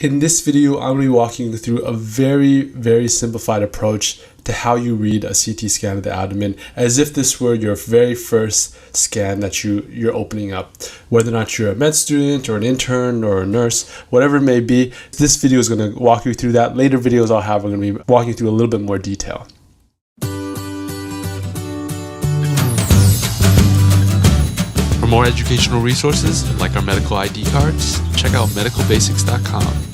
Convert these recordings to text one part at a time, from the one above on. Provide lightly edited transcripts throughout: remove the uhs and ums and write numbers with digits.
In this video, I'm going to be walking you through a very simplified approach to how you read a CT scan of the abdomen, as if this were your very first scan that you're opening up. Whether or not you're a med student or an intern or a nurse, whatever it may be, this video is going to walk you through that. Later videos I'll have are going to be walking you through a little bit more detail. For more educational resources, like our medical ID cards, check out medicalbasics.com.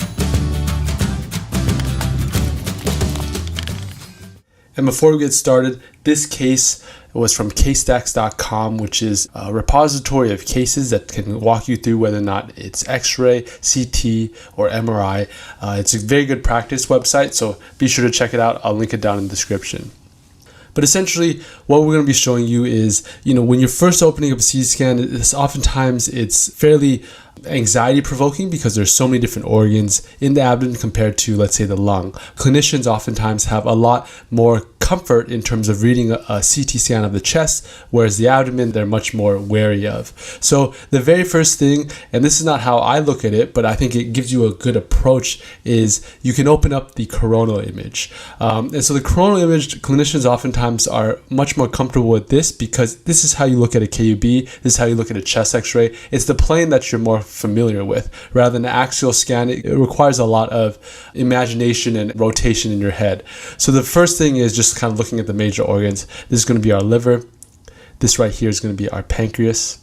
And before we get started, this case was from casestacks.com, which is a repository of cases that can walk you through whether or not it's X-ray, CT, or MRI. It's a very good practice website, so be sure to check it out. I'll link it down in the description. But essentially, what we're going to be showing you is, when you're first opening up a CT scan, oftentimes it's fairly anxiety provoking because there's so many different organs in the abdomen compared to, let's say, the lung. Clinicians oftentimes have a lot more comfort in terms of reading a CT scan of the chest, whereas the abdomen they're much more wary of. So the very first thing, and this is not how I look at it, but I think it gives you a good approach, is you can open up the coronal image. And so the coronal image, clinicians oftentimes are much more comfortable with this because this is how you look at a KUB, this is how you look at a chest x-ray. It's the plane that you're more familiar with. Rather than an axial scan, it requires a lot of imagination and rotation in your head. So the first thing is just kind of looking at the major organs. This is going to be our liver. This right here is going to be our pancreas.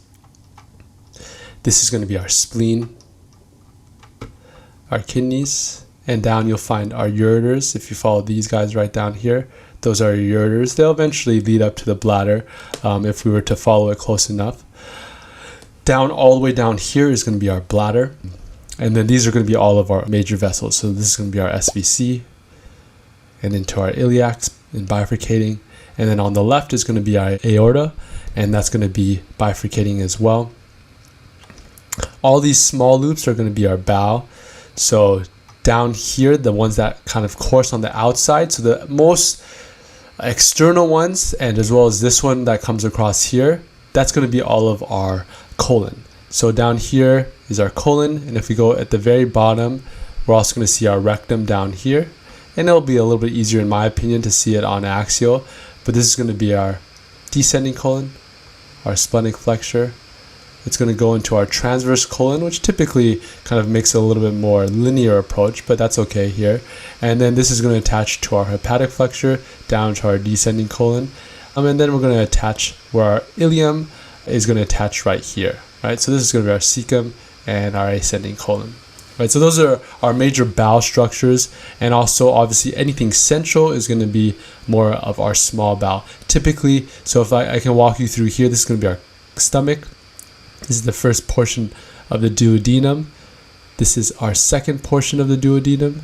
This is going to be our spleen, our kidneys, and down you'll find our ureters. If you follow these guys right down here, those are your ureters. They'll eventually lead up to the bladder if we were to follow it close enough. Down all the way down here is going to be our bladder, and then these are going to be all of our major vessels. So this is going to be our SVC, and into our iliacs and bifurcating, and then on the left is going to be our aorta, and that's going to be bifurcating as well. All these small loops are going to be our bowel. So down here, the ones that kind of course on the outside, so the most external ones, and as well as this one that comes across here, that's going to be all of our colon. So down here is our colon, and if we go at the very bottom, we're also going to see our rectum down here, and it'll be a little bit easier in my opinion to see it on axial, but this is going to be our descending colon, our splenic flexure. It's going to go into our transverse colon, which typically kind of makes a little bit more linear approach, but that's okay here. And then this is going to attach to our hepatic flexure down to our descending colon, and then we're going to attach where our ileum is going to attach right here, right? So this is going to be our cecum and our ascending colon, right? So those are our major bowel structures, and also obviously anything central is going to be more of our small bowel typically. So if I can walk you through here, this is going to be our stomach. This is the first portion of the duodenum. This is our second portion of the duodenum.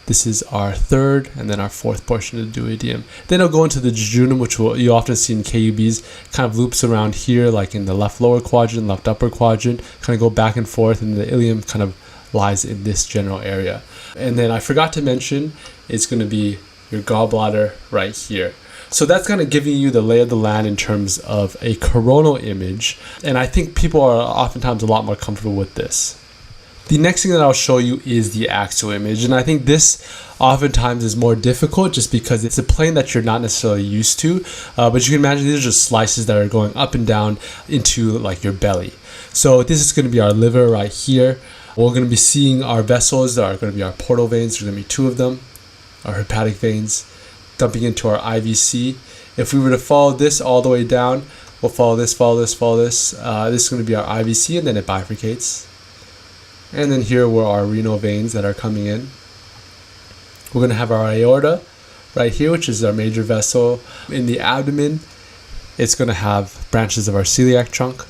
This is our third and then our fourth portion of the duodenum. Then I'll go into the jejunum, which you often see in KUBs, kind of loops around here, like in the left lower quadrant, left upper quadrant, kind of go back and forth, and the ileum kind of lies in this general area. And then I forgot to mention, it's going to be your gallbladder right here. So that's kind of giving you the lay of the land in terms of a coronal image, and I think people are oftentimes a lot more comfortable with this. The next thing that I'll show you is the axial image, and I think this oftentimes is more difficult just because it's a plane that you're not necessarily used to, but you can imagine these are just slices that are going up and down into like your belly. So this is going to be our liver right here. We're going to be seeing our vessels that are going to be our portal veins. There's going to be two of them, our hepatic veins, dumping into our IVC. If we were to follow this all the way down, we'll follow this, follow this, follow this. This is going to be our IVC, and then it bifurcates. And then here were our renal veins that are coming in. We're going to have our aorta right here, which is our major vessel. In the abdomen, it's going to have branches of our celiac trunk.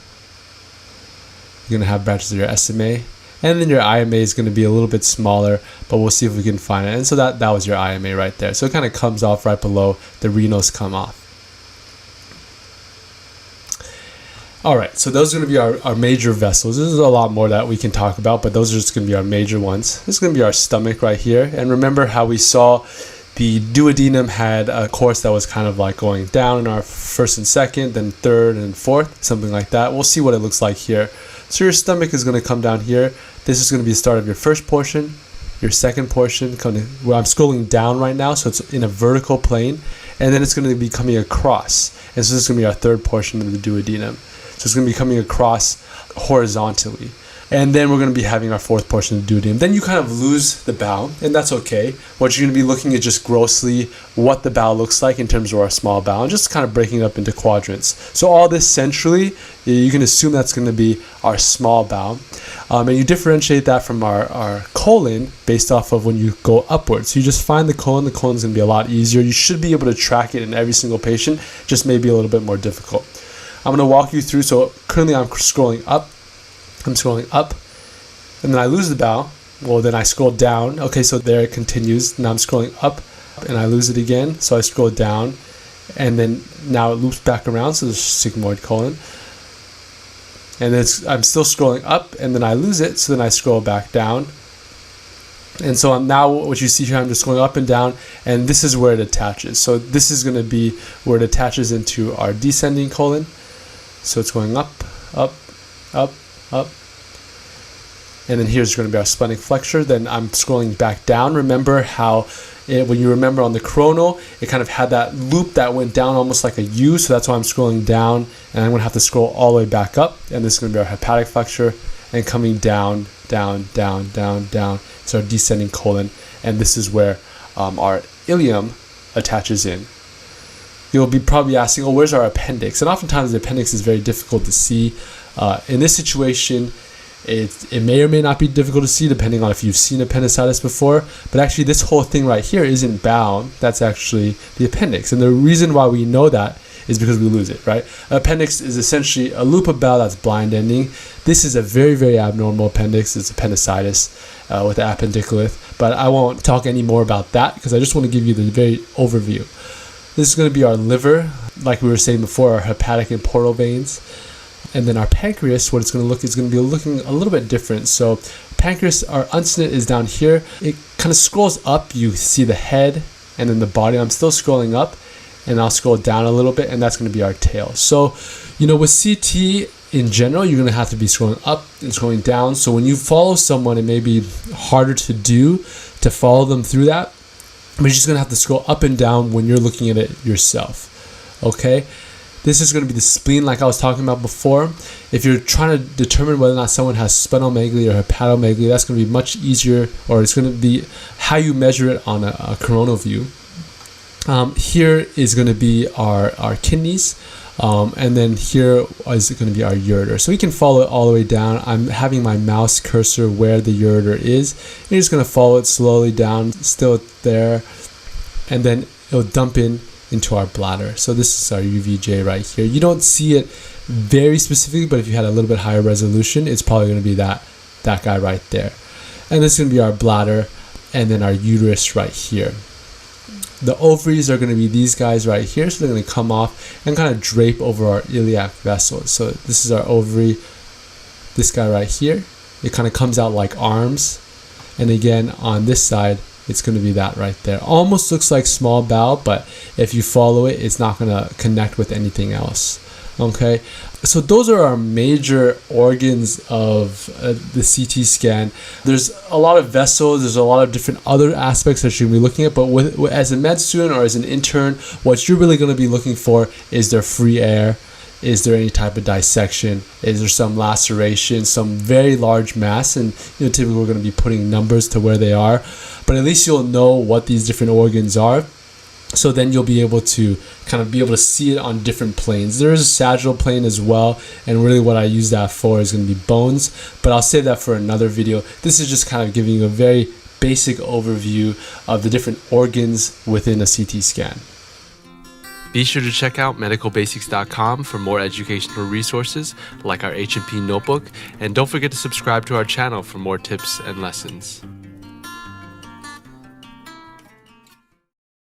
You're going to have branches of your SMA. And then your IMA is going to be a little bit smaller, but we'll see if we can find it. And so that was your IMA right there. So it kind of comes off right below the renals come off. All right, so those are going to be our major vessels. This is a lot more that we can talk about, but those are just going to be our major ones. This is going to be our stomach right here. And remember how we saw the duodenum had a course that was kind of like going down in our first and second, then third and fourth, something like that. We'll see what it looks like here. So your stomach is going to come down here. This is going to be the start of your first portion, your second portion, where I'm scrolling down right now, so it's in a vertical plane, and then it's going to be coming across. And so this is going to be our third portion of the duodenum. So it's going to be coming across horizontally. And then we're going to be having our fourth portion of the duodenum. Then you kind of lose the bowel, and that's okay. What you're going to be looking at just grossly what the bowel looks like in terms of our small bowel, and just kind of breaking it up into quadrants. So all this centrally, you can assume that's going to be our small bowel. And you differentiate that from our colon based off of when you go upwards. So you just find the colon. The colon is going to be a lot easier. You should be able to track it in every single patient, just maybe a little bit more difficult. I'm going to walk you through. So currently I'm scrolling up. I'm scrolling up, and then I lose the bowel. Well, then I scroll down. Okay, so there it continues. Now I'm scrolling up, and I lose it again. So I scroll down, and then now it loops back around. So there's sigmoid colon. And then I'm still scrolling up, and then I lose it. So then I scroll back down. And so now what you see here, I'm just going up and down, and this is where it attaches. So this is going to be where it attaches into our descending colon. So it's going up, up, up, up, and then here's going to be our splenic flexure. Then I'm scrolling back down. Remember how when you remember on the coronal, it kind of had that loop that went down almost like a U, so that's why I'm scrolling down, and I'm going to have to scroll all the way back up, and this is going to be our hepatic flexure, and coming down, down, down, down, down. It's our descending colon, and this is where our ileum attaches in. You'll be probably asking, oh, where's our appendix? And oftentimes the appendix is very difficult to see. In this situation, it may or may not be difficult to see depending on if you've seen appendicitis before, but actually this whole thing right here isn't bound. That's actually the appendix. And the reason why we know that is because we lose it, right? Appendix is essentially a loop of bowel that's blind ending. This is a very, very abnormal appendix. It's appendicitis with the appendicolith, but I won't talk any more about that because I just want to give you the very overview. This is going to be our liver, like we were saying before, our hepatic and portal veins. And then our pancreas, what it's going to look is going to be looking a little bit different. So pancreas, our uncinate is down here. It kind of scrolls up. You see the head and then the body. I'm still scrolling up, and I'll scroll down a little bit, and that's going to be our tail. So, with CT in general, you're going to have to be scrolling up and scrolling down. So when you follow someone, it may be harder to follow them through that. But you're just going to have to scroll up and down when you're looking at it yourself. Okay? This is going to be the spleen like I was talking about before. If you're trying to determine whether or not someone has splenomegaly or hepatomegaly, that's going to be much easier, or it's going to be how you measure it on a coronal view. Here is going to be our kidneys, and then here is going to be our ureter. So we can follow it all the way down. I'm having my mouse cursor where the ureter is. You're just going to follow it slowly down, still there, and then it'll dump into our bladder. So this is our UVJ right here. You don't see it very specifically, but if you had a little bit higher resolution, it's probably going to be that guy right there. And this is going to be our bladder, and then our uterus right here. The ovaries are going to be these guys right here, so they're going to come off and kind of drape over our iliac vessels. So this is our ovary, this guy right here. It kind of comes out like arms, and again on this side, it's going to be that right there. Almost looks like small bowel, but if you follow it, it's not going to connect with anything else. Okay, so those are our major organs of the CT scan. There's a lot of vessels, there's a lot of different other aspects that you're going to be looking at, but as a med student or as an intern, what you're really going to be looking for is there free air? Is there any type of dissection? Is there some laceration, some very large mass? And typically we're going to be putting numbers to where they are, but at least you'll know what these different organs are. So then you'll be able to kind of be able to see it on different planes. There is a sagittal plane as well, and really what I use that for is going to be bones, but I'll save that for another video. This is just kind of giving you a very basic overview of the different organs within a CT scan. Be sure to check out medicalbasics.com for more educational resources like our H&P notebook, and don't forget to subscribe to our channel for more tips and lessons.